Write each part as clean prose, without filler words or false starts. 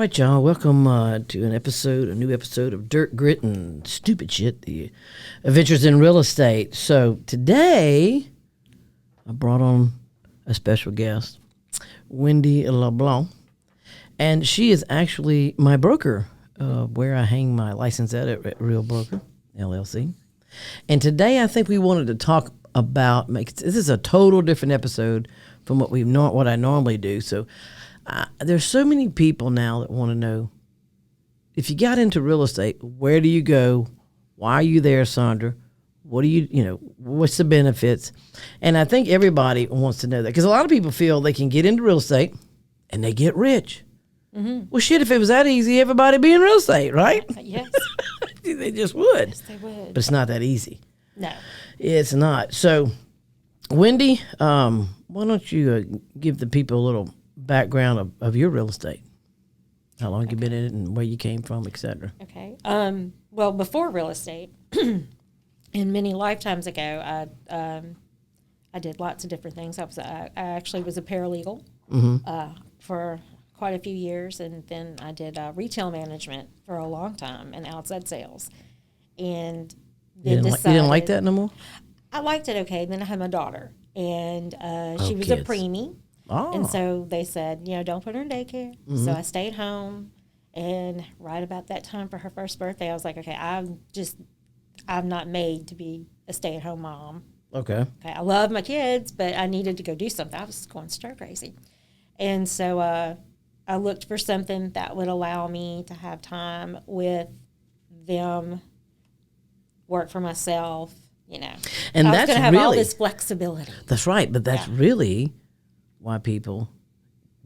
right, y'all. Welcome to a new episode of Dirt, Grit, and Stupid Shit, the adventures in real estate. So today, I brought on a special guest, Wendy Leblanc, and she is actually my broker, where I hang my license at Real Broker, LLC. And today, I think we wanted to talk about, this is a total different episode from what I normally do. So there's so many people now that want to know, if you got into real estate, where do you go? Why are you there, Sondra? What do what's the benefits? And I think everybody wants to know that, because a lot of people feel they can get into real estate and they get rich. Mm-hmm. Well, shit, if it was that easy, everybody would be in real estate, right? Yes. They just would. Yes, they would. But it's not that easy. No. It's not. So, Wendy, why don't you give the people a little background of your real estate? How long you been in it and where you came from, et cetera. Okay. Well, before real estate, and many lifetimes ago, I did lots of different things. I actually was a paralegal for quite a few years, and then I did retail management for a long time and outside sales. And then you didn't like that no more? I liked it okay. Then I had my daughter, and she was kids. a preemie. Oh. And so they said, don't put her in daycare. Mm-hmm. So I stayed home, and right about that time for her first birthday, I was like, okay, I'm not made to be a stay-at-home mom. Okay. I love my kids, but I needed to go do something. I was going stir crazy. And so I looked for something that would allow me to have time with them, work for myself, And I was going to have all this flexibility. That's right, but that's really why people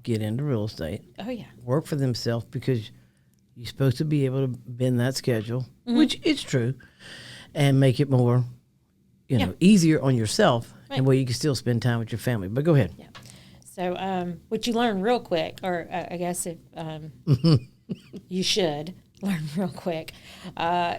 get into real estate. Oh, yeah. Work for themselves, because you're supposed to be able to bend that schedule, which is true, and make it more, easier on yourself, and where you can still spend time with your family. But go ahead. Yeah. So what you learn real quick, or I guess if you should learn real quick,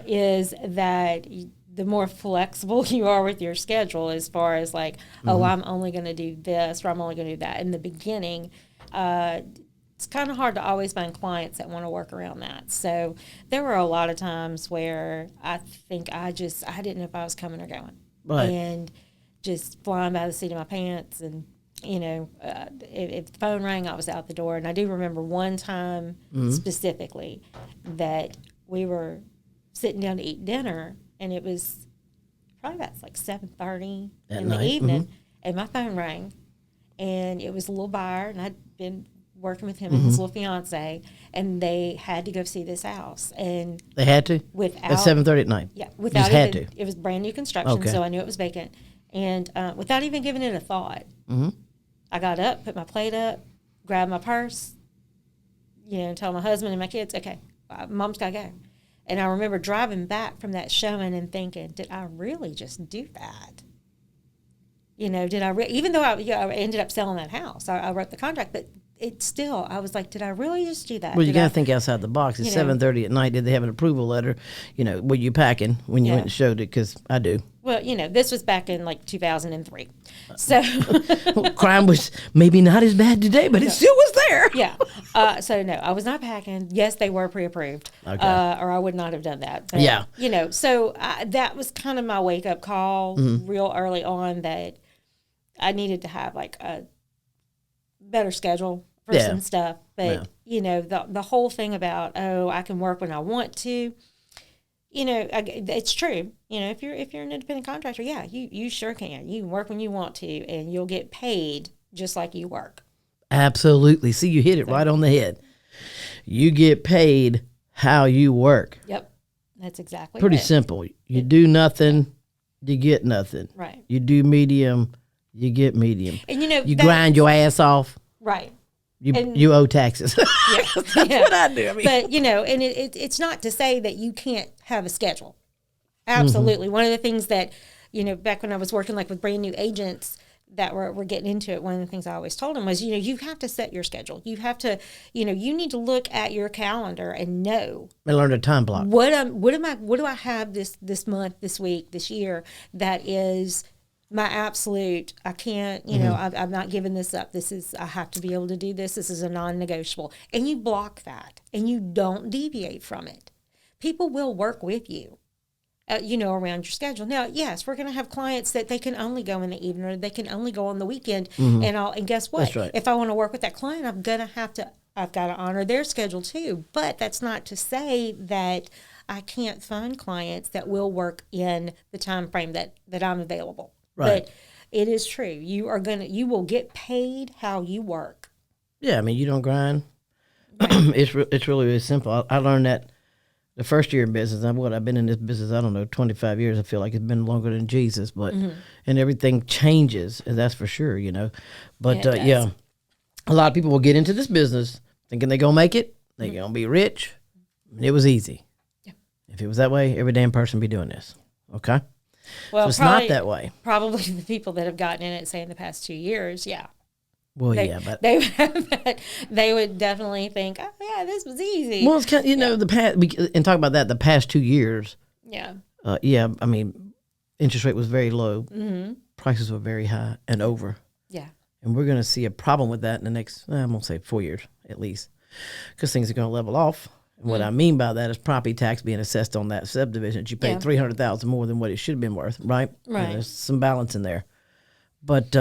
is that the more flexible you are with your schedule, as far as like, I'm only going to do this, or I'm only going to do that. In the beginning, it's kind of hard to always find clients that want to work around that. So there were a lot of times where I think I didn't know if I was coming or going. Right. And just flying by the seat of my pants. And, if the phone rang, I was out the door. And I do remember one time specifically that we were sitting down to eat dinner, and it was probably about like 7:30 in the evening, and my phone rang, and it was a little buyer, and I'd been working with him and his little fiance, and they had to go see this house, and they had to at 7:30 at night. Yeah, without even, it was brand new construction, so I knew it was vacant, and without even giving it a thought, I got up, put my plate up, grabbed my purse, told my husband and my kids, okay, Mom's got to go. And I remember driving back from that showing and thinking, did I really just do that? Did I even though I ended up selling that house, I wrote the contract, but it's still, I was like, did I really just do that? Well, you got to think outside the box. It's 7:30 at night. Did they have an approval letter? Were you packing when you went and showed it? Because I do. Well, this was back in like 2003. So crime was maybe not as bad today, but it still was there. Yeah. So no, I was not packing. Yes, they were pre-approved, or I would not have done that. But, so that was kind of my wake-up call real early on, that I needed to have like a better schedule for some stuff. But, the whole thing about, I can work when I want to, it's true. If you're an independent contractor, you sure can. You can work when you want to, and you'll get paid just like you work. Absolutely. See, you hit it right on the head. You get paid how you work. Yep. That's exactly Pretty simple. You do nothing, you get nothing. Right. You do medium, you get medium. And you grind your ass off. Right. You owe taxes. That's what I do. But, and it's not to say that you can't have a schedule. Absolutely. One of the things that, back when I was working like with brand new agents that were getting into it, one of the things I always told them was, you have to set your schedule. You have to, you need to look at your calendar and know. And learn a time block. What do I have this month, this week, this year that is my absolute, I can't, you know, I'm not giving this up. I have to be able to do this. This is a non-negotiable. And you block that and you don't deviate from it. People will work with you, you know, around your schedule. Now, yes, we're going to have clients that they can only go in the evening or they can only go on the weekend. And guess what? That's right. If I want to work with that client, I've got to honor their schedule too. But that's not to say that I can't find clients that will work in the time frame that I'm available. Right. But it is true. You will get paid how you work. Yeah, I mean, you don't grind. It's really, really simple. I learned that the first year in business. I've been in this business, I don't know, 25 years. I feel like it's been longer than Jesus, but and everything changes, and that's for sure, you know. But yeah, a lot of people will get into this business thinking they're going to make it, they're going to be rich. It was easy. Yeah. If it was that way, every damn person be doing this, okay? Well, so it's not that way. Probably the people that have gotten in it, say, in the past 2 years, yeah. Well, yeah, but they would definitely think, oh, yeah, this was easy. Well, it's kind of, you know, the past, and talk about that, the past 2 years. Yeah. Yeah, I mean, interest rate was very low. Prices were very high and over. Yeah. And we're going to see a problem with that in the next, I'm going to say 4 years at least, because things are going to level off. And what I mean by that is property tax being assessed on that subdivision. You paid $300,000 more than what it should have been worth, right? Right. And there's some balance in there. But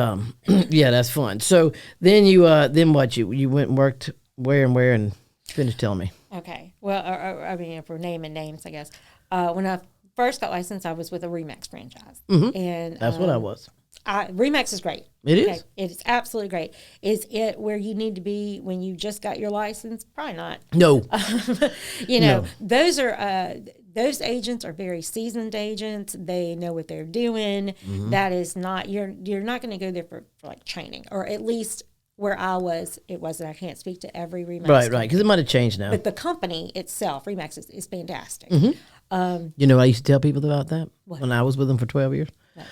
yeah, that's fun. So then then what? You went and worked where and finish telling me. Okay. Well, I mean, if we're naming names, I guess. When I first got licensed, I was with a Remax franchise, and That's what I was. Remax is great. It is. Okay? It is absolutely great. Is it where you need to be when you just got your license? Probably not. No. You know, those are those agents are very seasoned agents. They know what they're doing. That is not you're not going to go there for like training, or at least where I was, it wasn't. I can't speak to every Remax. Right, because it might have changed now. But the company itself, Remax, is fantastic. You know, I used to tell people about that when I was with them for 12 years. What?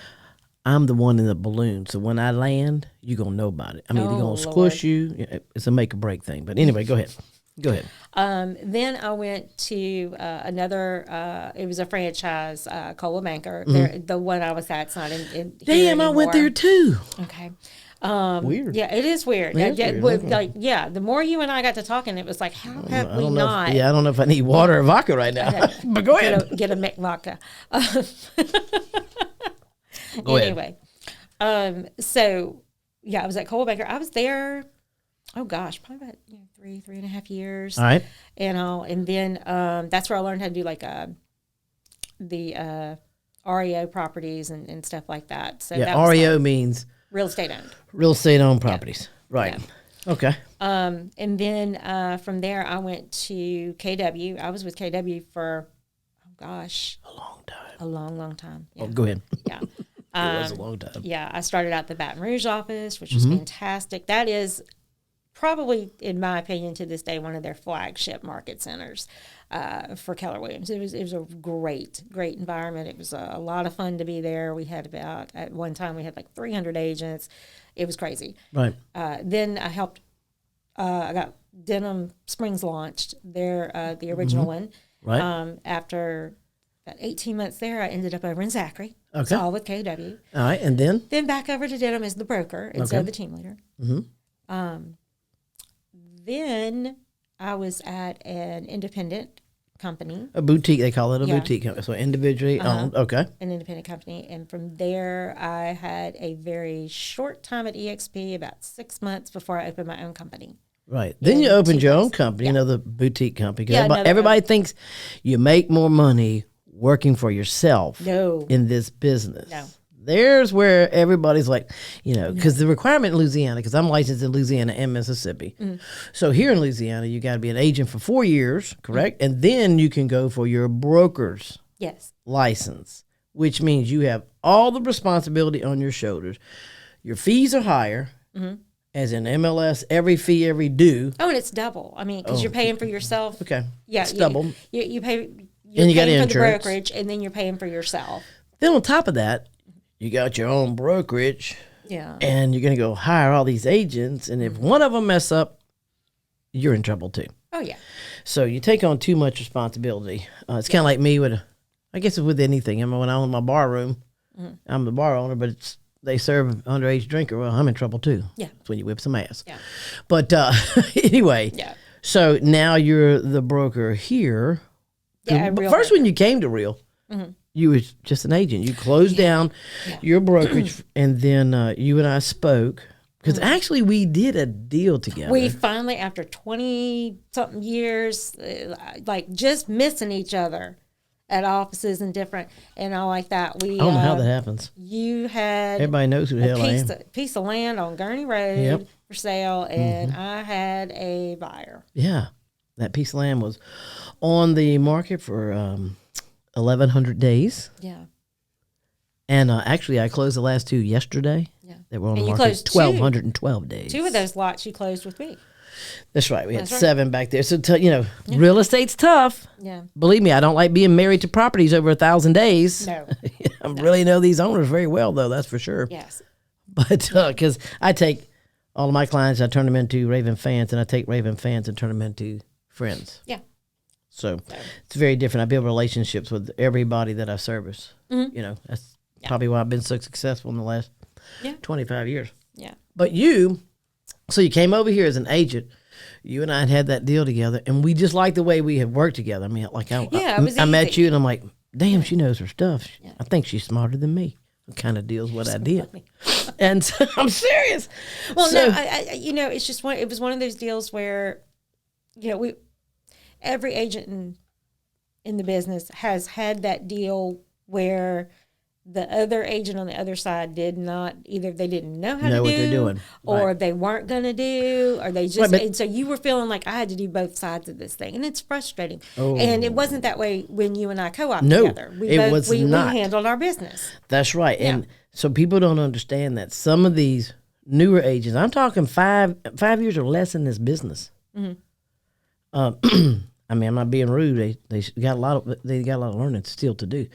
I'm the one in the balloon, so when I land, you're going to know about it. I mean, they're going to squish you. It's a make or break thing. But anyway, go ahead. Then I went to another, it was a franchise, Cola Banker. The one I was at, it's not in here Damn, I went anymore. there too. Okay. Weird. Yeah, it is weird. It is weird. Like, the more you and I got to talking, it was like, how have we not? I don't know if I need water or vodka right now. But go ahead. Get a Mick vodka. Go anyway, so I was at Cola Banker. I was there, oh gosh, probably about 3.5 years. All right. And then that's where I learned how to do like the REO properties and stuff like that. So that was REO like means real estate owned. Real estate owned properties. Right. Yeah. Okay. And then from there I went to KW. I was with KW for, oh gosh, A long time. a long time. Yeah. Oh, go ahead. Yeah. It was a long time. Yeah, I started out the Baton Rouge office, which was fantastic. That is probably, in my opinion, to this day, one of their flagship market centers for Keller Williams. It was a great environment. It was a lot of fun to be there. We had at one time, we had like 300 agents. It was crazy. Right. Then I helped, I got Denham Springs launched, the original one. Right. After about 18 months there, I ended up over in Zachary. Okay. It's all with KW. All right. And then? Then back over to Denham as the broker instead of the team leader. Then I was at an independent company. A boutique, they call it a boutique company. So individually owned. Okay. An independent company. And from there, I had a very short time at EXP, about 6 months before I opened my own company. Right. Then you opened your own company, another boutique company. 'Cause Yeah, everybody thinks you make more money working for yourself in this business. No. There's where everybody's like, because the requirement in Louisiana, because I'm licensed in Louisiana and Mississippi. So here in Louisiana, you got to be an agent for 4 years, correct? And then you can go for your broker's license, which means you have all the responsibility on your shoulders. Your fees are higher. As in MLS, every fee, every due. Oh, and it's double. I mean, because you're paying for yourself. Okay. Yeah. It's double. You pay. And you got paying for insurance. the brokerage, and then you're paying for yourself. Then on top of that, you got your own brokerage. Yeah. And you're going to go hire all these agents. And if one of them mess up, you're in trouble too. Oh, yeah. So you take on too much responsibility. It's kind of like me I guess it's with anything. I mean, when I own my bar room, I'm the bar owner, but it's they serve underage drinker, well, I'm in trouble too. Yeah. That's when you whip some ass. Yeah. But anyway, Yeah. so now you're the broker here. Yeah. But first, when you came to Real, you was just an agent. You closed down your brokerage, and then you and I spoke. Because actually, we did a deal together. We finally, after 20-something years, like just missing each other at offices and different and all like that. I don't know how that happens. You had Everybody knows who the hell I am. Piece of land on Gurney Road for sale, and I had a buyer. Yeah, that piece of land was on the market for 1,100 days. Yeah. And actually, I closed the last two yesterday. Yeah. They were on And the you market closed 1,212 days. 2 of those lots you closed with me. That's right. We had That's right. 7 back there. So, real estate's tough. Yeah. Believe me, I don't like being married to properties over 1,000 days. No. I really know these owners very well, though. That's for sure. Yes. But because I take all of my clients, I turn them into Raven fans, and I take Raven fans and turn them into friends. Yeah. So it's very different. I build relationships with everybody that I service. That's probably why I've been so successful in the last 25 years. Yeah. But so you came over here as an agent. You and I had that deal together, and we just liked the way we had worked together. I mean, like I met you, and I'm like, damn, she knows her stuff. Yeah. I think she's smarter than me. What kind of deal's what I did? And so, I'm serious. Well, no, it's just it was one of those deals where, every agent in the business has had that deal where the other agent on the other side did not, either they didn't know how to do what they're doing, or they weren't going to do, or they just, and so you were feeling like I had to do both sides of this thing, and it's frustrating. And it wasn't that way when you and I co-opted together. We handled our business. That's right. Yeah. And so people don't understand that some of these newer agents, I'm talking 5 years or less in this business. I mean, I'm not being rude. They got a lot of learning still to do.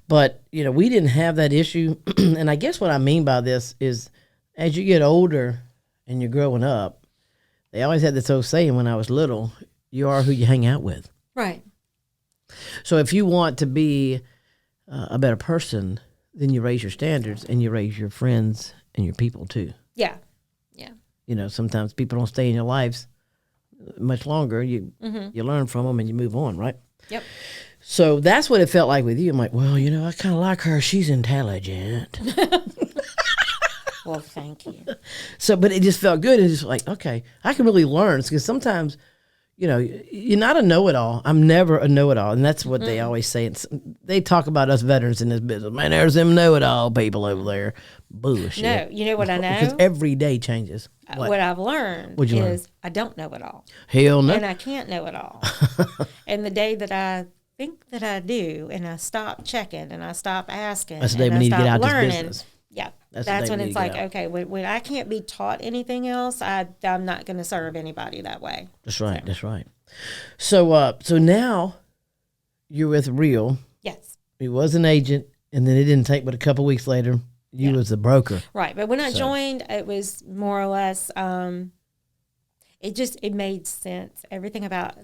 But we didn't have that issue. And I guess what I mean by this is, as you get older and you're growing up, they always had this old saying when I was little: "You are who you hang out with." Right. So if you want to be a better person, then you raise your standards and you raise your friends and your people too. Yeah. Yeah. Sometimes people don't stay in your lives much longer. You learn from them and you move on, right? Yep. So that's what it felt like with you. I'm like, well, I kind of like her. She's intelligent. Well, thank you. So, but it just felt good. It's just like, okay, I can really learn. Because sometimes, you're not a know-it-all. I'm never a know-it-all. And that's what they always say. They talk about us veterans in this business. Man, there's them know-it-all people over there. Bullshit. No, you know what I know? Because every day changes. What I've learned is I don't know it all. Hell no. And I can't know it all. And the day that I think that I do, and I stop checking, and I stop asking, that's the day and we need I to get stop out of learning. this business. Yeah, that's when it's like, okay, when I can't be taught anything else, I'm not going to serve anybody that way. That's right. So. That's right. So now you're with Real. Yes. He was an agent, and then it didn't take but a couple weeks later, you was the broker. Right, but when I joined, it was more or less. It made sense. Everything about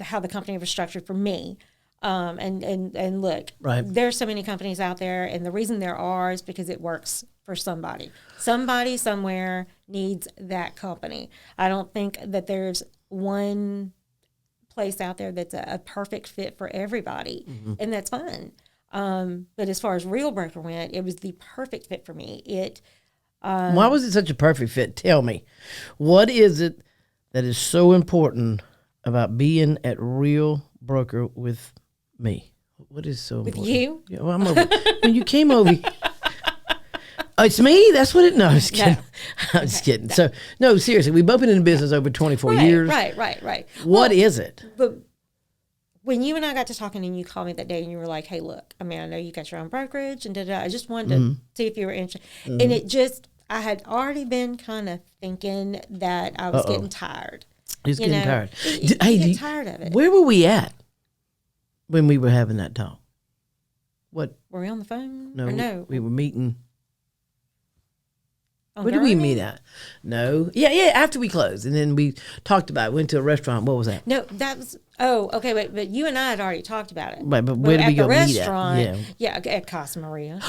how the company was structured for me. And look, there's so many companies out there, and the reason there are is because it works for somebody. Somebody somewhere needs that company. I don't think that there's one place out there that's a perfect fit for everybody, and that's fine. But as far as Real Broker went, it was the perfect fit for me. Why was it such a perfect fit? Tell me, what is it that is so important about being at Real Broker with me? What is so important? With you? Yeah, well, I'm over. When you came over, it's me. That's what it. No, I'm just kidding. No. I'm just kidding. So, no, seriously, we've both been in business over 24 years. Right. What is it? But when you and I got to talking, and you called me that day, and you were like, "Hey, look, I know you got your own brokerage, and da-da. I just wanted to see if you were interested." And I had already been kind of thinking that I was getting tired. He's getting tired. You get tired of it. Where were we at when we were having that talk? What? Were we on the phone? No, or no? We were meeting. On Where did we meet at? No. Yeah, after we closed. And then we talked about it. Went to a restaurant. What was that? No, that was, okay, wait, but you and I had already talked about it. Right, but where did we go meet at? Yeah, at Casa Maria.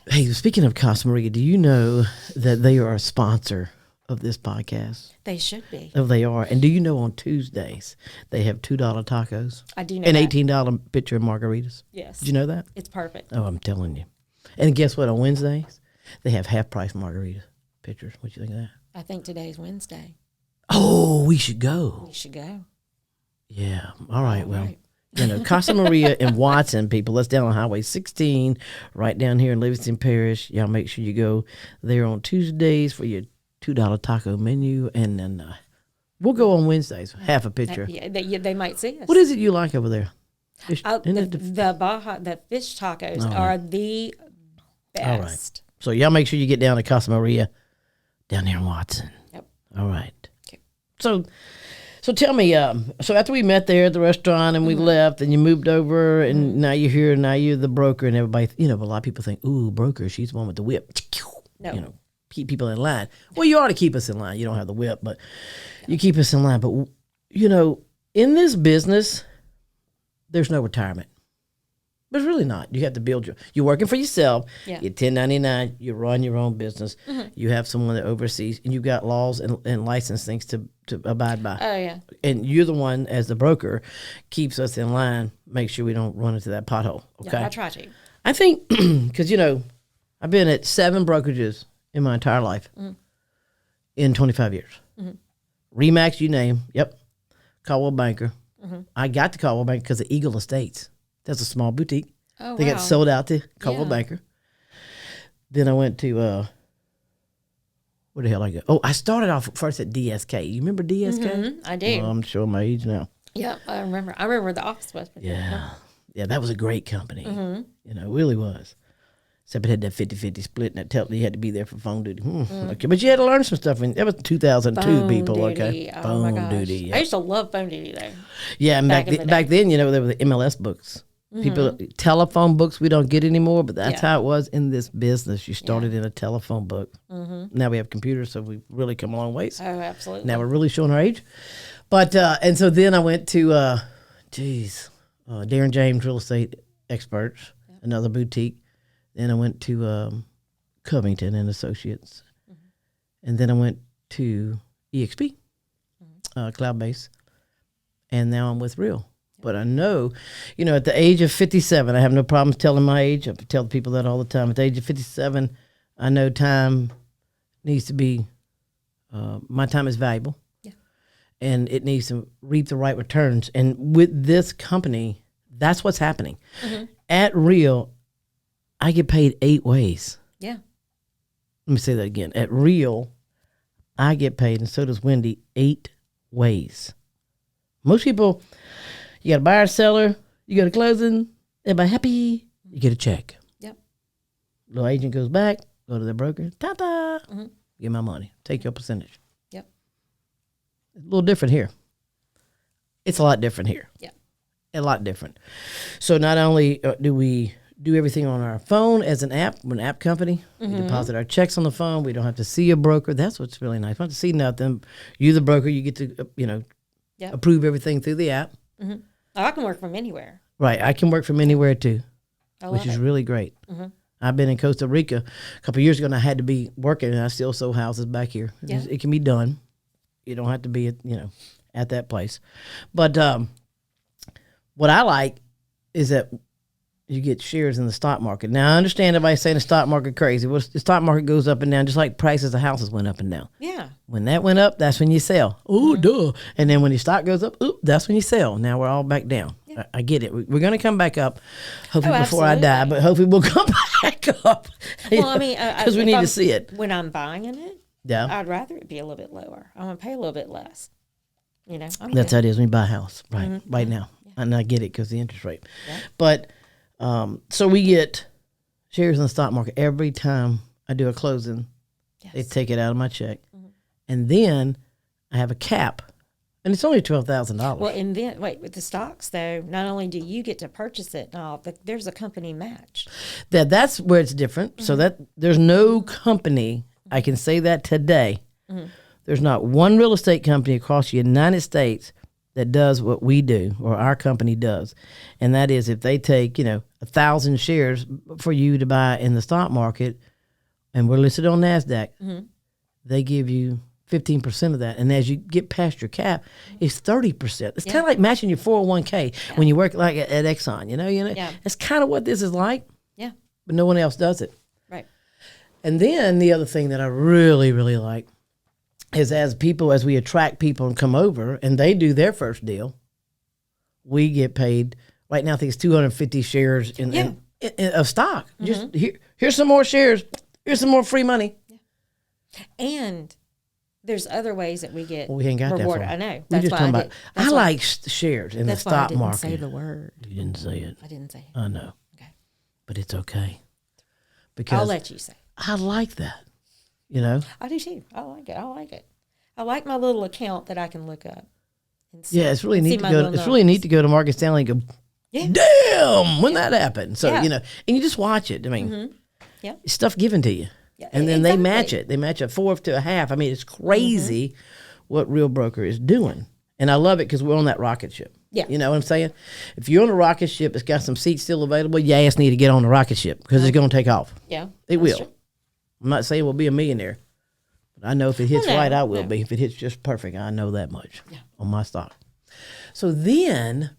Hey, speaking of Casa Maria, do you know that they are a sponsor of this podcast? They should be. Oh, they are. And do you know on Tuesdays they have $2 tacos? I do know and that. $18 pitcher of margaritas. Yes. Did you know that? It's perfect. Oh, I'm telling you. And guess what? On Wednesdays they have half price margarita pitchers. What you think of that? I think today's Wednesday. Oh, we should go. We should go. Yeah. All right. Well, right. Casa Maria and Watson, people, that's down on Highway 16, right down here in Livingston Parish. Y'all make sure you go there on Tuesdays for your $2 taco menu, and then we'll go on Wednesdays, half a pitcher. They might see us. What is it you like over there? Fish, The fish tacos are the best. All right. So y'all make sure you get down to Casa Maria down there in Watson. Yep. All right. Okay. So tell me, so after we met there at the restaurant and we left and you moved over and now you're here and now you're the broker and everybody, a lot of people think, ooh, broker, she's the one with the whip. No. Keep people in line. Well, you ought to keep us in line. You don't have the whip, but you keep us in line. But, in this business, there's no retirement. There's really not. You have to build you're working for yourself. Yeah. You're 1099. You run your own business. You have someone that oversees, and you've got laws and license things to abide by. Oh, yeah. And you're the one, as the broker, keeps us in line, make sure we don't run into that pothole. Okay. Yeah, I try to. I think, because, I've been at 7 brokerages in my entire life in 25 years. Remax, you name. Yep. Caldwell Banker. I got to Caldwell Banker because of Eagle Estates. That's a small boutique. Oh, they got sold out to Caldwell Banker. Then I went to, where the hell I go? Oh, I started off first at DSK. You remember DSK? I do. Well, I'm showing my age now. Yeah, I remember. I remember the office was. Yeah. Yeah, that was a great company. It really was. Except it had that 50-50 split, and that you had to be there for phone duty. Okay, but you had to learn some stuff. That was 2002, Phone people. duty. Okay, Oh phone my gosh. duty. Yeah. I used to love phone duty though. Yeah, and back then, there were the MLS books. People, telephone books we don't get anymore, but that's how it was in this business. You started in a telephone book. Now we have computers, so we've really come a long ways. Oh, absolutely. Now we're really showing our age. But, and so then I went to, Darren James Real Estate Experts, another boutique. Then I went to Covington and Associates. And then I went to EXP, Cloud Base. And now I'm with Real. But I know, at the age of 57, I have no problems telling my age. I tell people that all the time. At the age of 57, I know time needs to be, my time is valuable. Yeah. And it needs to reap the right returns. And with this company, that's what's happening. At Real, I get paid 8 ways. Yeah. Let me say that again. At Real, I get paid, and so does Wendy, 8 ways. Most people... You got a buyer, seller, you got a closing, everybody happy, you get a check. Yep. Little agent goes back, go to the broker, ta-ta, get my money, take your percentage. Yep. It's a little different here. It's a lot different here. Yeah. A lot different. So not only do we do everything on our phone as an app, we're an app company, we deposit our checks on the phone, we don't have to see a broker. That's what's really nice. We don't have to see nothing. You the broker, you get to, approve everything through the app. Oh, I can work from anywhere. Right. I can work from anywhere too, which is it. really great. I've been in Costa Rica a couple of years ago, and I had to be working, and I still sold houses back here. Yeah. It can be done. You don't have to be at that place. But what I like is that you get shares in the stock market. Now, I understand everybody saying the stock market crazy. Well, the stock market goes up and down just like prices of houses went up and down. Yeah. When that went up, that's when you sell. Oh, duh. And then when your stock goes up, that's when you sell. Now we're all back down. Yeah. I get it. We're going to come back up, hopefully before I die, but hopefully we'll come back up. Well, I mean, because we need to see it. When I'm buying it, yeah, I'd rather it be a little bit lower. I want to pay a little bit less. That's how it is when you buy a house, right? Right now. Yeah. And I get it because the interest rate. Yeah. But so we get shares in the stock market every time I do a closing. Yes. They take it out of my check. And then I have a cap. And it's only $12,000. Well, and then, with the stocks, though, not only do you get to purchase it and all, but there's a company match. That's where it's different. So that there's no company, I can say that today, there's not one real estate company across the United States that does what we do or our company does. And that is if they take, 1,000 shares for you to buy in the stock market and we're listed on NASDAQ, they give you 15% of that. And as you get past your cap, it's 30%. It's kind of like matching your 401k when you work like at Exxon, Yeah. That's kind of what this is like. Yeah. But no one else does it. Right. And then the other thing that I really, really like is as we attract people and come over and they do their first deal, we get paid. Right now, I think it's 250 shares of stock. Just here's some more shares. Here's some more free money. Yeah. And there's other ways that we get we ain't got rewarded. That I know. That's why I like shares in the stock market. Say the word. You didn't say it. I didn't say it. I know. Okay. But it's okay. Because I'll let you say it. I like that. I do too. I like it. I like my little account that I can look up. And see, it's really neat to go. It's really neat to go to Morgan Stanley and go, damn, when that happened. So and you just watch it. I mean, stuff given to you, and then they match it. They match a fourth to a half. I mean, it's crazy what Real Broker is doing, and I love it because we're on that rocket ship. Yeah, you know what I'm saying. If you're on a rocket ship, it's got some seats still available. Your ass need to get on the rocket ship because it's going to take off. Yeah, it will. True. I'm not saying we'll be a millionaire. I know if it hits right, I will be. If it hits just perfect, I know that much on my stock. So then,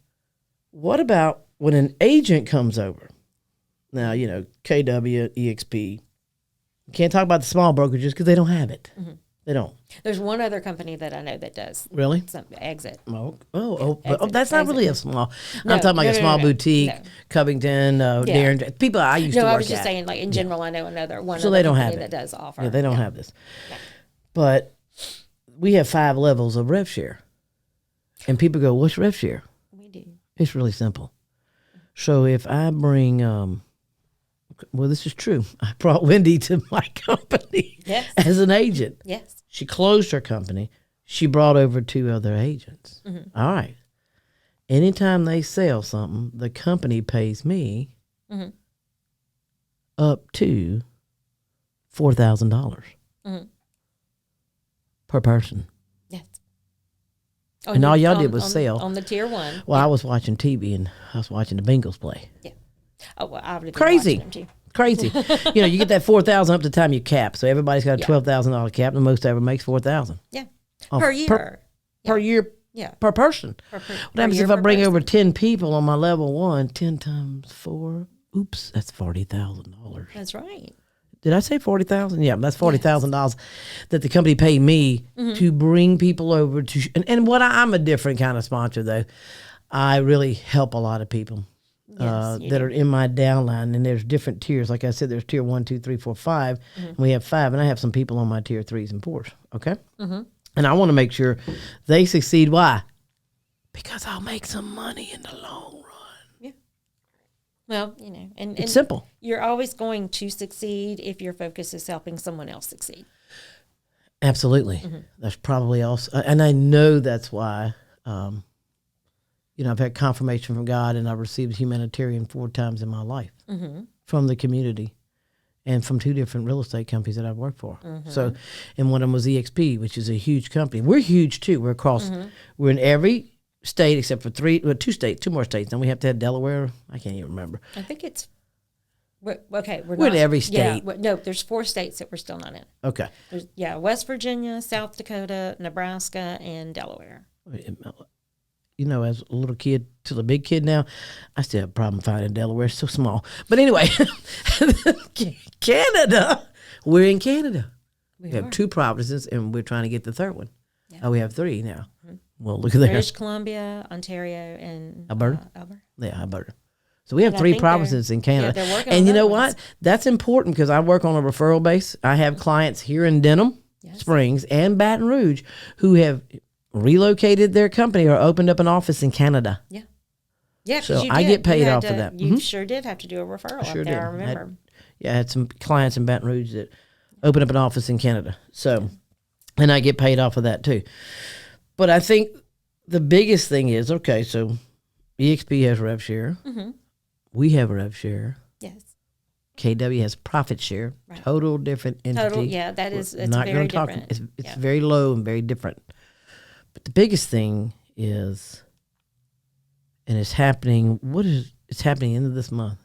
what about when an agent comes over? Now, KW, EXP. Can't talk about the small brokerages because they don't have it. They don't. There's one other company that I know that does. Really? Some exit. That's not really a small. I'm talking like a small boutique, Covington, Darren. People I used to work at. No, I was just saying, like, in general, I know another one. So they don't have it. That does offer. Yeah, they don't have this. Yeah. But we have 5 levels of rev share. And people go, what's rev share? We do. It's really simple. So if I bring, this is true. I brought Wendy to my company as an agent. Yes. She closed her company. She brought over 2 other agents. All right. Anytime they sell something, the company pays me up to $4,000 per person. Yes. And all y'all did was sell. On the tier 1. Well, I was watching TV and I was watching the Bengals play. Yeah. Oh, well, I would have been crazy. watching them too. Crazy. You get that $4,000 up to the time you cap. So everybody's got a $12,000 cap. The most ever makes $4,000. Yeah. Per year. Per year. Yeah. Per person. What happens if I bring over 10 people on my level 1? 10 times 4. Oops, that's $40,000. That's right. Did I say 40,000? Yeah, that's $40,000 that the company paid me to bring people over to. And I'm a different kind of sponsor though. I really help a lot of people that are in my downline, and there's different tiers. Like I said, there's tier 1, 2, 3, 4, 5, and we have 5, and I have some people on my tier 3s and 4s. Okay, and I want to make sure they succeed. Why? Because I'll make some money in the long run. Well, and it's simple. You're always going to succeed if your focus is helping someone else succeed. Absolutely. That's probably also, and I know that's why, I've had confirmation from God and I've received humanitarian 4 times in my life from the community and from 2 different real estate companies that I've worked for. So, and one of them was EXP, which is a huge company. We're huge too. We're across, we're in every state except for 2 more states. Then we have to have Delaware. I can't even remember. I think it's we're in every state. Yeah, no, there's 4 states that we're still not in. Okay. There's, West Virginia, South Dakota, Nebraska, and Delaware. As a little kid to the big kid now, I still have a problem finding Delaware. It's so small. But anyway, Canada. We're in Canada. We have 2 provinces, and we're trying to get the 3rd one. Yeah. Oh, we have 3 now. Well, look at that. British Columbia, Ontario, and Alberta. Alberta. Yeah, Alberta. So we have 3 provinces in Canada. They're working and you know what? That's important because I work on a referral base. I have clients here in Denham Springs and Baton Rouge who have relocated their company or opened up an office in Canada. Yeah. Yeah, so I get paid off of that. You sure did have to do a referral up there, I remember. I had some clients in Baton Rouge that opened up an office in Canada. So, and I get paid off of that too. But I think the biggest thing is, okay, so EXP has rev share. We have a rev share. Yes. KW has profit share. Right. Total different entity. That is, it's not very different. It's very low and very different. But the biggest thing is, and it's happening. It's happening end of this month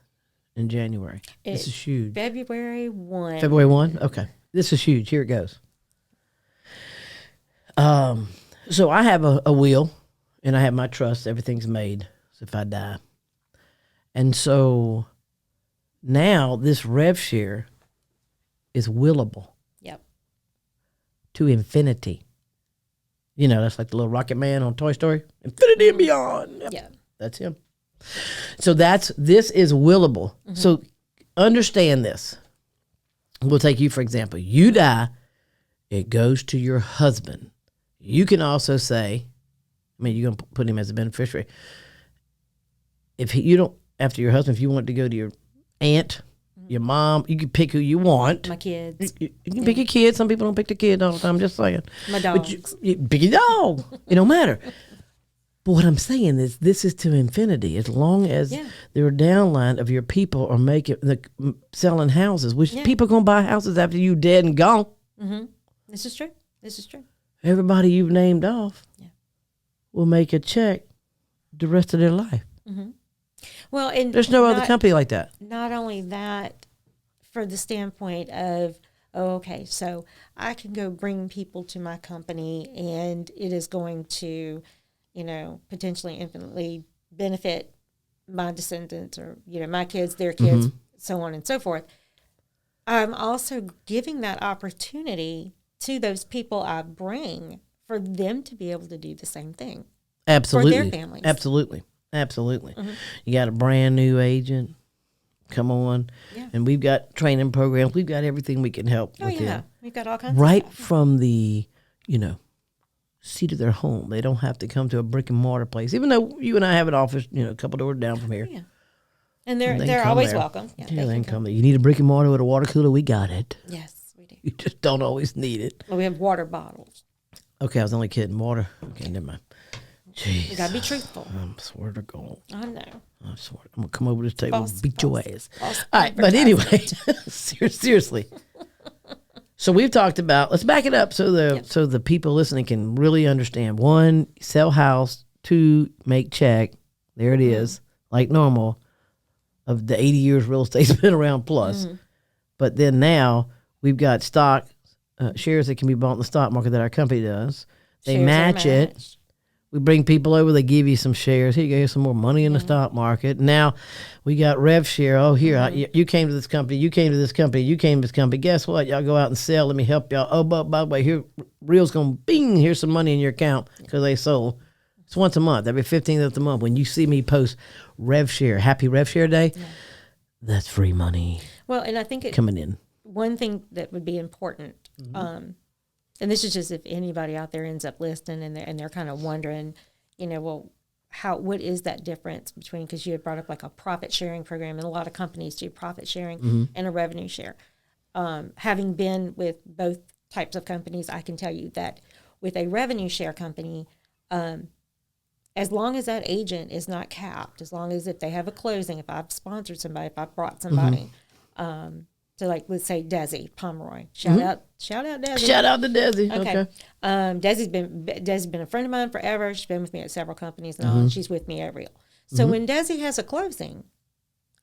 in January. This is huge. February 1. February 1? Okay. This is huge. Here it goes. So I have a will, and I have my trust. Everything's made so if I die. And so now this rev share is willable. Yep. To infinity. You know, that's like the little rocket man on Toy Story. Infinity and beyond. Yep. Yeah. That's him. So this is willable. Mm-hmm. So understand this. We'll take you, for example. You die, it goes to your husband. You can also say, I mean, you're going to put him as a beneficiary. If you don't, after your husband, if you want to go to your aunt, your mom, you can pick who you want. My kids. You can pick your kids. Some people don't pick their kids all the time. I'm just saying. My dogs. You pick your dog. It don't matter. But what I'm saying is this is to infinity. As long as their downline of your people are selling houses, which people going to buy houses after you dead and gone. Mm-hmm. This is true. This is true. Everybody you've named off will make a check the rest of their life. Mm-hmm. Well, and there's no other company like that. Not only that, for the standpoint of, okay, so I can go bring people to my company and it is going to, potentially infinitely benefit my descendants or, my kids, their kids, so on and so forth. I'm also giving that opportunity to those people I bring for them to be able to do the same thing. Absolutely. For their families. Absolutely. Mm-hmm. You got a brand new agent. Come on. Yeah. And we've got training programs. We've got everything we can help with them. We've got all kinds of stuff. From the, seat of their home. They don't have to come to a brick and mortar place, even though you and I have an office, a couple doors down from here. Yeah. And they're always welcome. Yeah, they can come there. You need a brick and mortar with a water cooler? We got it. Yes, we do. You just don't always need it. Well, we have water bottles. Okay, I was only kidding. Water. Okay, never mind. Jeez. You got to be truthful. I swear to God. I know. I swear. I'm going to come over to this table and beat your ass. All right, but anyway, seriously. So we've talked about, let's back it up so the people listening can really understand. 1, sell house. 2, make check. There it is, like normal. Of the 80 years real estate's been around plus. Mm-hmm. But then now we've got stock, shares that can be bought in the stock market that our company does. They match it. We bring people over, they give you some shares. Here you go, here's some more money in the stock market. Now we got rev share. Oh, here, you came to this company, you came to this company, you came to this company. Guess what? Y'all go out and sell. Let me help y'all. Oh, but by the way, here, Real's going to bing, here's some money in your account because they sold. It's once a month, every 15th of the month. When you see me post rev share, happy rev share day, that's free money. Well, and I think coming in. One thing that would be important, and this is just if anybody out there ends up listening and they're kind of wondering, what is that difference between, because you had brought up like a profit sharing program, and a lot of companies do profit sharing and a revenue share. Having been with both types of companies, I can tell you that with a revenue share company, as long as that agent is not capped, as long as if they have a closing, if I've sponsored somebody, if I've brought somebody, to like, let's say Desi Pomeroy. Shout out Desi. Shout out to Desi. Okay. Desi's been a friend of mine forever. She's been with me at several companies and all, and she's with me at Real. So when Desi has a closing,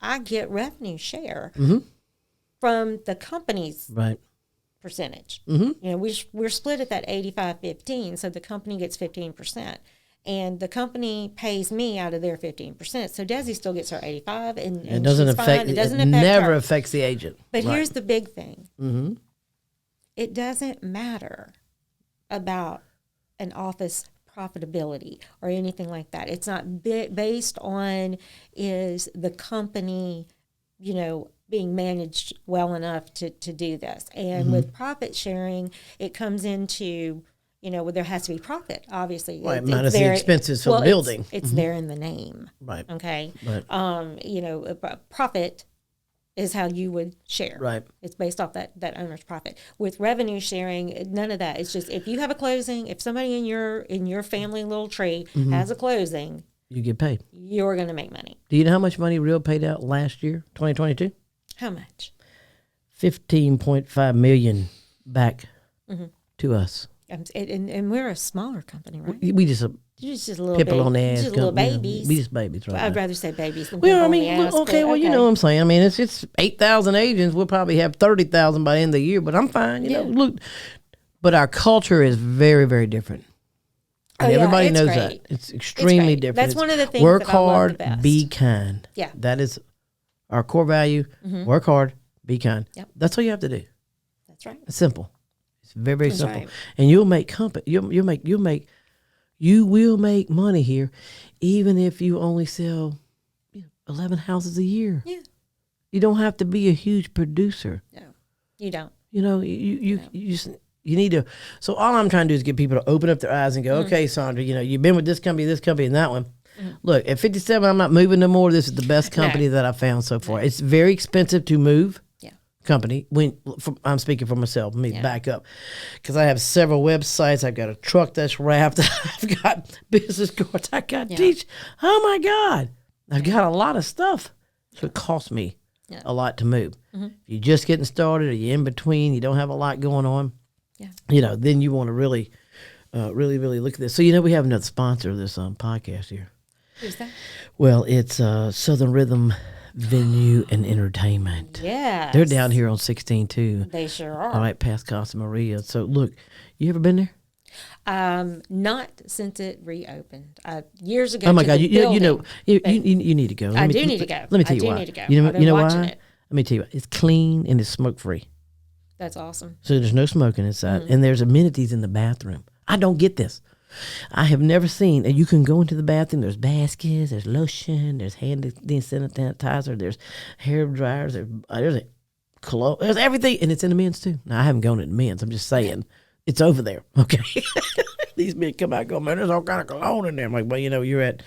I get revenue share from the company's percentage. We're split at that 85-15, so the company gets 15%. And the company pays me out of their 15%. So Desi still gets her 85, and it doesn't affect. It never affects the agent. But here's the big thing: it doesn't matter about an office profitability or anything like that. It's not based on is the company, being managed well enough to do this. And with profit sharing, it comes into there has to be profit, obviously. Right, minus the expenses for the building. It's there in the name. Right. Okay. Right. Profit is how you would share. Right. It's based off that owner's profit. With revenue sharing, none of that. It's just if you have a closing, if somebody in your family little tree has a closing, you get paid. You're going to make money. Do you know how much money Real paid out last year, 2022? How much? $15.5 million back to us. And we're a smaller company, right? We just You're just a little pimple baby. on the ass. Just little company, babies. We just babies, right? I'd now. rather say babies than Well, pimple I mean, on the ass. okay, but well, you know what I'm saying. I mean, it's 8,000 agents. We'll probably have 30,000 by the end of the year, but I'm fine. You know, look. But our culture is very, very different. And everybody knows great. that. It's extremely great. different. That's one of the things work that I love hard, the best. be kind. Yeah. That is our core value. Work hard, be kind. Yep. That's all you have to do. That's right. It's simple. It's very, very simple. Right. And you'll make you will make money here, even if you only sell 11 houses a year. Yeah. You don't have to be a huge producer. No, you don't. You know, you just you need to. So all I'm trying to do is get people to open up their eyes and go, okay, Sondra, you know, you've been with this company, and that one. Look, at 57, I'm not moving no more. This is the best company that I've found so far. It's very expensive to move. Company I'm speaking for myself. Let me back up, because I have several websites. I've got a truck that's wrapped. I've got business cards. I got teach. Oh my God, I've got a lot of stuff. So it costs me a lot to move. If you're just getting started, or you're in between, you don't have a lot going on. You know, then you want to really look at this. So you know, we have another sponsor of this podcast here. Who's that? Well, it's Southern Rhythm Venue and Entertainment. Yeah, they're down here on 16 too. They sure are. All right, past Casa Maria. So look, you ever been there? Not since it reopened. Years ago. Oh my God, you know you need to go. I do need to go. Let me tell you why. I do need to go. You I've been know watching why? it. Let me tell you why. It's clean and it's smoke free. That's awesome. So there's no smoking inside, and there's amenities in the bathroom. I don't get this. I have never seen, and you can go into the bathroom, there's baskets, there's lotion, there's hand sanitizer, there's hair dryers, there's cologne, there's everything, and it's in the men's too. Now, I haven't gone in the men's, I'm just saying, it's over there, okay? These men come out and go, man, there's all kind of cologne in there. I'm like, well, you know, you're at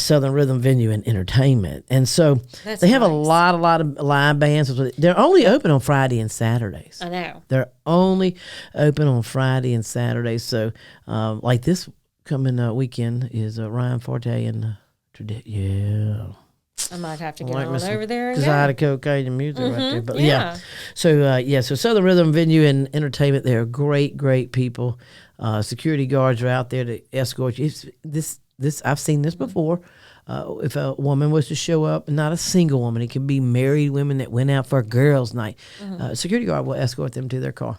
Southern Rhythm Venue and Entertainment. And so they have a lot of live bands. They're only open on Friday and Saturdays. I know. They're only open on Friday and Saturdays. So like this coming weekend is Ryan Forte and I might have to get on over there and go. Cocaine and music right there. But so Southern Rhythm Venue and Entertainment, they're great people. Security guards are out there to escort you. This I've seen this before. If a woman was to show up, not a single woman, it can be married women that went out for a girls' night. Security guard will escort them to their car.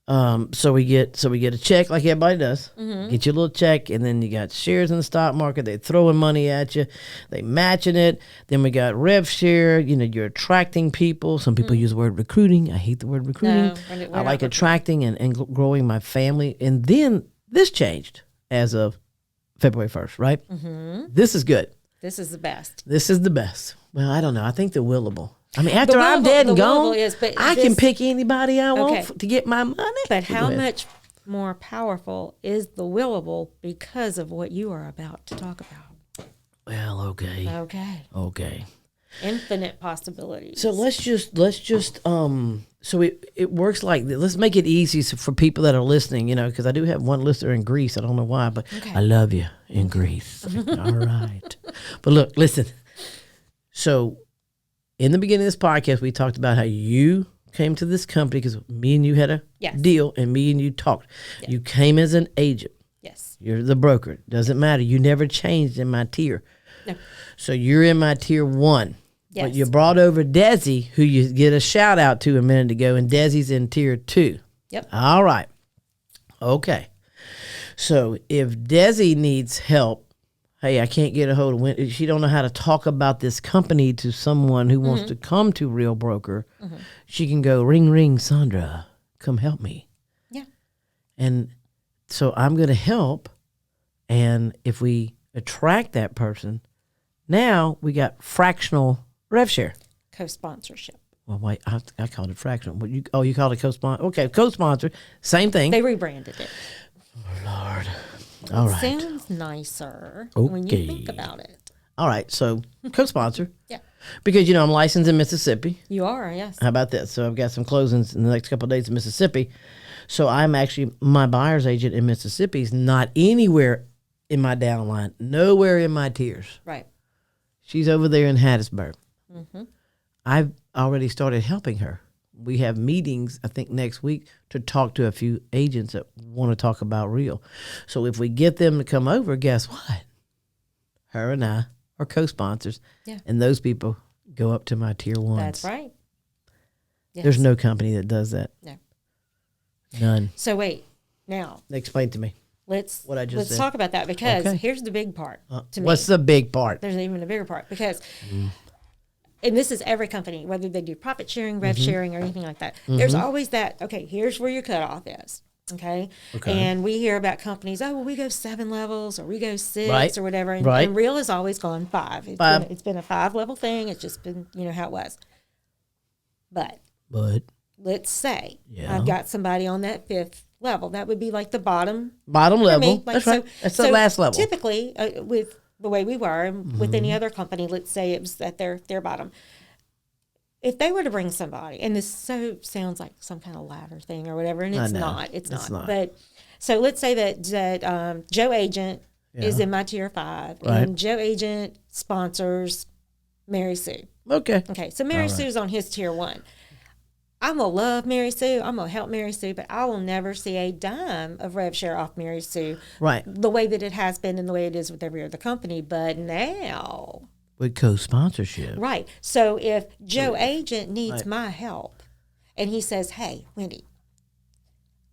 So we get a check like everybody does. Get your little check, and then you got shares in the stock market. They're throwing money at you. They matching it. Then we got rev share. You know, you're attracting people. Some people use the word recruiting. I hate the word recruiting. No, I like attracting and growing my family. And then this changed as of February 1st, right? This is good. This is the best. This is the best. Well, I don't know. I think the Willable. I mean, after I'm dead and gone, I can pick anybody I want to get my money. But how much more powerful is the Willable because of what you are about to talk about? Well, okay. Infinite possibilities. So let's just so it works like this. Let's make it easy for people that are listening, you know, because I do have one listener in Greece. I don't know why, but I love you in Greece. All right. But look, listen. So in the beginning of this podcast, we talked about how you came to this company because me and you had a deal, and me and you talked. Yes. You came as an agent. Yes. You're the broker. Doesn't matter. You never changed in my tier. No. So you're in my tier 1. Yes. But you brought over Desi, who you get a shout out to a minute ago, and Desi's in tier 2. Yep. All right. Okay. So if Desi needs help, hey, I can't get a hold of Wendy. She don't know how to talk about this company to someone who wants to come to Real Broker. She can go, ring, ring, Sondra, come help me. Yeah. And so I'm going to help. And if we attract that person, now we got fractional rev share. Co-sponsorship. Well, wait, I called it fractional. But you called it co-sponsor. Okay, co-sponsor, same thing. They rebranded it. Oh, Lord. All right. Sounds nicer when you think about it. All right, so co-sponsor. Yeah. Because, you know, I'm licensed in Mississippi. You are, yes. How about this? So I've got some closings in the next couple of days in Mississippi. So I'm actually, my buyer's agent in Mississippi is not anywhere in my downline, nowhere in my tiers. Right. She's over there in Hattiesburg. I've already started helping her we have meetings, I think, next week to talk to a few agents that want to talk about real. So if we get them to come over, guess what? Her and I are co-sponsors. Yeah. And those people go up to my tier ones. That's right. Yes. There's no company that does that. No. None. So wait, now Explain to me. let's What I just said. talk about that, because Okay. here's the big part to me. What's the big part? There's even a bigger part, because, and this is every company, whether they do profit sharing, rev sharing, or anything like that. There's always that, okay, here's where your cutoff is. Okay. And we hear about companies, oh, well, we go 7 levels or we go 6 Right. or whatever. And, Right. and real has always gone 5. It's been a 5-level thing. It's just been, how it was. But let's say I've got somebody on that 5th level. That would be like the bottom level. Like, That's right. That's the last level. Typically, with the way we were, and with any other company, let's say it was at their bottom. If they were to bring somebody, and this sounds like some kind of ladder thing or whatever, and it's not. It's not. But so let's say that Joe Agent is in my tier 5, Right. and Joe Agent sponsors Mary Sue. Okay. Okay, so Mary Sue's on his tier 1. I'm going to love Mary Sue. I'm going to help Mary Sue, but I will never see a dime of rev share off Mary Sue. Right. The way that it has been and the way it is with every other company. But now. With co-sponsorship. Right. So if Joe Agent needs my help and he says, hey, Wendy,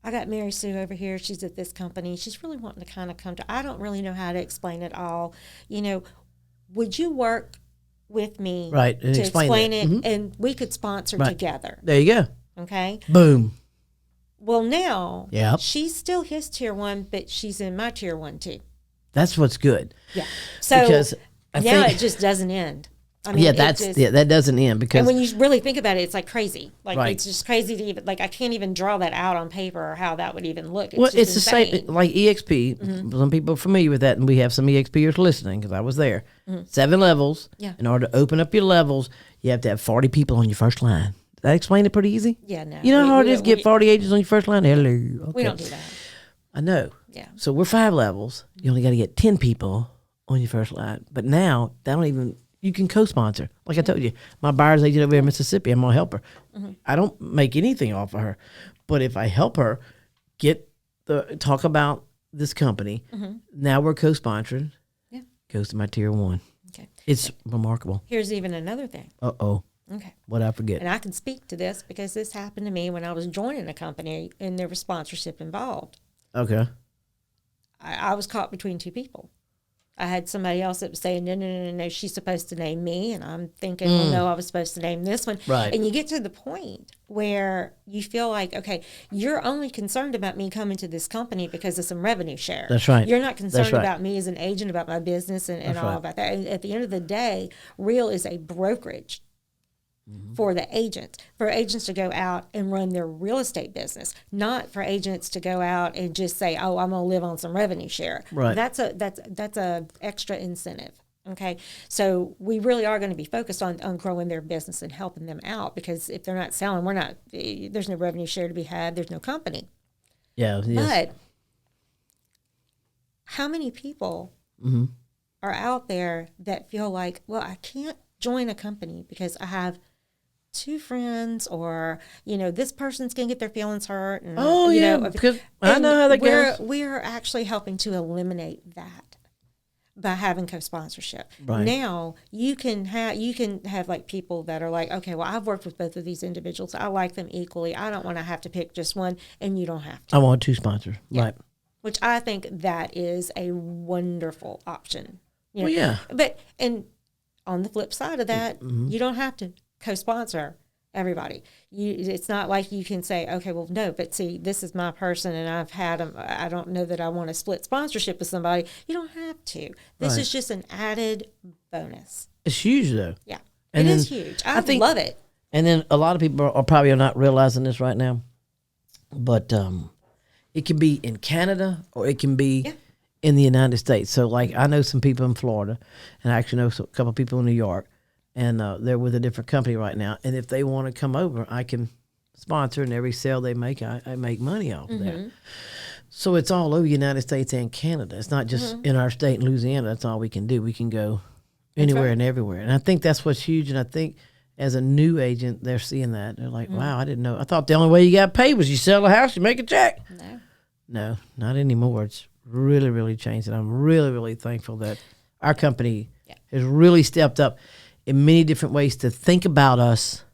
I got Mary Sue over here. She's at this company. She's really wanting to kind of come to, I don't really know how to explain it all. Would you work with me Right, and to explain it, it. and we could sponsor together. There you go. Okay. Boom. Well, now Yep. she's still his tier 1, but she's in my tier 1 too. That's what's good. Yeah. So Because I now think- it just doesn't end. I mean, that doesn't end because and when you really think about it, it's like crazy. Like Right. it's just crazy to even I can't even draw that out on paper or how that would even look. it's just the same insane. like EXP. Some people are familiar with that, and we have some EXPers listening because I was there. 7 levels. Yeah. In order to open up your levels, you have to have 40 people on your first line. Did I explain it pretty easy? Yeah, no. You know how hard it is to get 40 agents on your first line? Hello. Okay. We don't do that. I know. Yeah. So we're 5 levels. You only got to get 10 people on your first line. But now, you can co-sponsor. Like I told you, my buyer's agent over here in Mississippi, I'm going to help her. I don't make anything off of her. But if I help her talk about this company, now we're co-sponsoring. Yeah. Goes to my tier 1. Okay. It's remarkable. Here's even another thing. Uh-oh. Okay. What'd I forget? And I can speak to this because this happened to me when I was joining a company and there was sponsorship involved. Okay. I was caught between 2 people. I had somebody else that was saying, no, she's supposed to name me. And I'm thinking, well, no, I was supposed to name this one. Right. And you get to the point where you feel like, okay, you're only concerned about me coming to this company because of some revenue share. That's right. You're not concerned right. about me as an agent, about my business and all right. about that. And at the end of the day, Real is a brokerage for the agents, for agents to go out and run their real estate business, not for agents to go out and just say, "Oh, I'm going to live on some revenue share." Right. That's a extra incentive. Okay, so we really are going to be focused on growing their business and helping them out, because if they're not selling, there's no revenue share to be had. There's no company. Yeah. Yes. But how many people are out there that feel like, well, I can't join a company because I have 2 friends, or this person's gonna get their feelings hurt, and because I know how that goes. We're actually helping to eliminate that by having co-sponsorship. Right. Now you can have like people that are like, okay, well, I've worked with both of these individuals, I like them equally, I don't want to have to pick just one, and you don't have to. I want 2 sponsors. Yeah. Right. Which I think that is a wonderful option. Well, yeah. But and on the flip side of that, you don't have to co-sponsor everybody. It's not like you can say, okay, well, no, but see, this is my person, and I've had them. I don't know that I want to split sponsorship with somebody. You don't have to. This Right. is just an added bonus. It's huge, though. Yeah, And it then is huge. I think- love it. And then a lot of people are probably not realizing this right now, but it can be in Canada or it can be in the United States. So, like, I know some people in Florida, and I actually know a couple of people in New York, and they're with a different company right now. And if they want to come over, I can sponsor, and every sale they make, I make money off of that. So it's all over the United States and Canada. It's not just in our state in Louisiana. That's all we can do. We can go anywhere and everywhere. And I think that's what's huge. And I think as a new agent, they're seeing that. They're like, wow, I didn't know. I thought the only way you got paid was you sell a house, you make a check. No, not anymore. It's really, really changed. And I'm really, really thankful that our company has really stepped up in many different ways to think about us,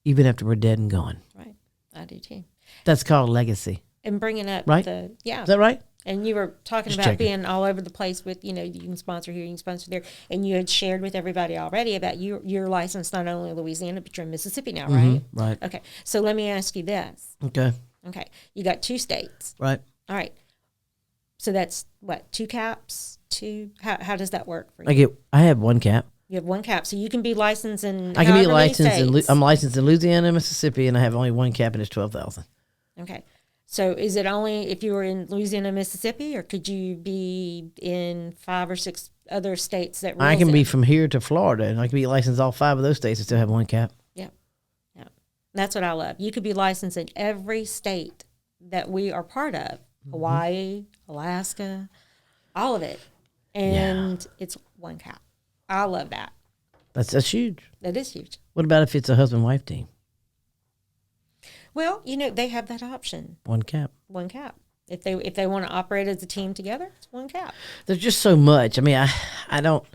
even after we're dead and gone. Right. I do too. That's called legacy. And bringing up right? Is that right? And you were talking about being all over the place with, you can sponsor here, you can sponsor there. And you had shared with everybody already about you're licensed not only in Louisiana, but you're in Mississippi now, right? Right. Okay. So let me ask you this. Okay. You got 2 states. Right. All right. So that's what, 2 caps? How does that work for you? I have 1 cap. You have 1 cap. So you can be licensed in I can be licensed in I'm licensed in Louisiana, Mississippi, and I have only 1 cap and it's $12,000. Okay. So is it only if you were in Louisiana, Mississippi, or could you be in 5 or 6 other states that I can be from here to Florida, and I can be licensed all 5 of those states and still have 1 cap. Yeah. That's what I love. You could be licensed in every state that we are part of. Hawaii, Alaska, all of it. And it's 1 cap. I love that. That's huge. That is huge. What about if it's a husband-wife team? Well, they have that option. 1 cap. 1 cap. If they want to operate as a team together, it's 1 cap. There's just so much. I mean, I don't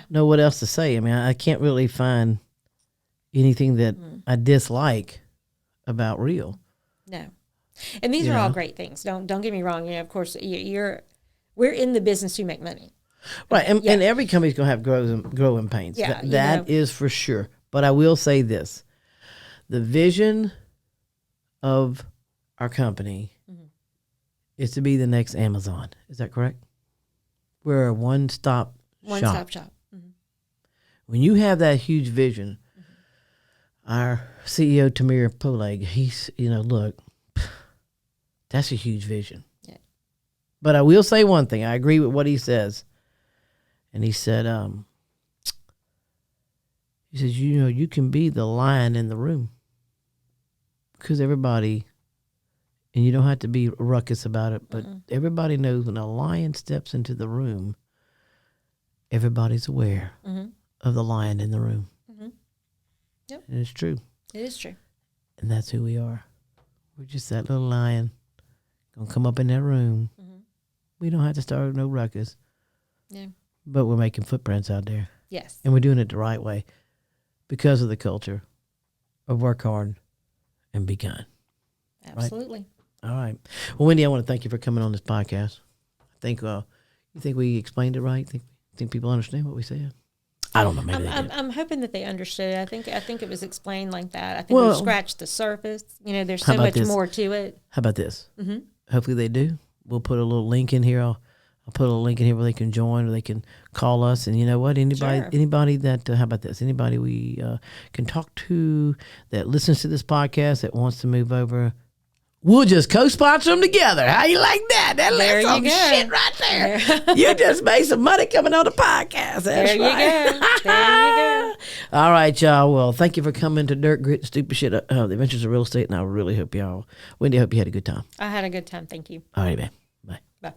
know what else to say. I mean, I can't really find anything that I dislike about Real. No. And these are all great things. Don't get me wrong. Of course, we're in the business to make money. Right. And every company's going to have growing pains. Yeah, that is for sure. But I will say this. The vision of our company is to be the next Amazon. Is that correct? We're a one-stop shop. When you have that huge vision, our CEO, Tamir Poleg, he's, look, that's a huge vision. Yeah. But I will say one thing. I agree with what he says. And he said, you can be the lion in the room. Because everybody, and you don't have to be ruckus about it, but everybody knows when a lion steps into the room, everybody's aware of the lion in the room. Yep. And it's true. It is true. And that's who we are. We're just that little lion going to come up in that room. We don't have to start no ruckus. Yeah. But we're making footprints out there. Yes. And we're doing it the right way because of the culture of work hard and be kind. Absolutely. Right? All right. Well, Wendy, I want to thank you for coming on this podcast. I think you think we explained it right? Think people understand what we said? I don't know. Maybe I'm hoping that they understood. I think it was explained like that. I think we scratched the surface. There's so much more to it. How about this? Hopefully they do. We'll put a little link in here. I'll put a link in here where they can join or they can call us. And you know what? Anybody that, how about this? Anybody we can talk to that listens to this podcast that wants to move over, we'll just co-sponsor them together. How you like that? That's some shit right there. You just made some money coming on the podcast. That's there you right. go. There you go. All right, y'all. Well, thank you for coming to Dirt, Grit, Stupid Shit, the Adventures of Real Estate. And I really hope Wendy, I hope you had a good time. I had a good time. Thank you. All right, man. Bye. Bye.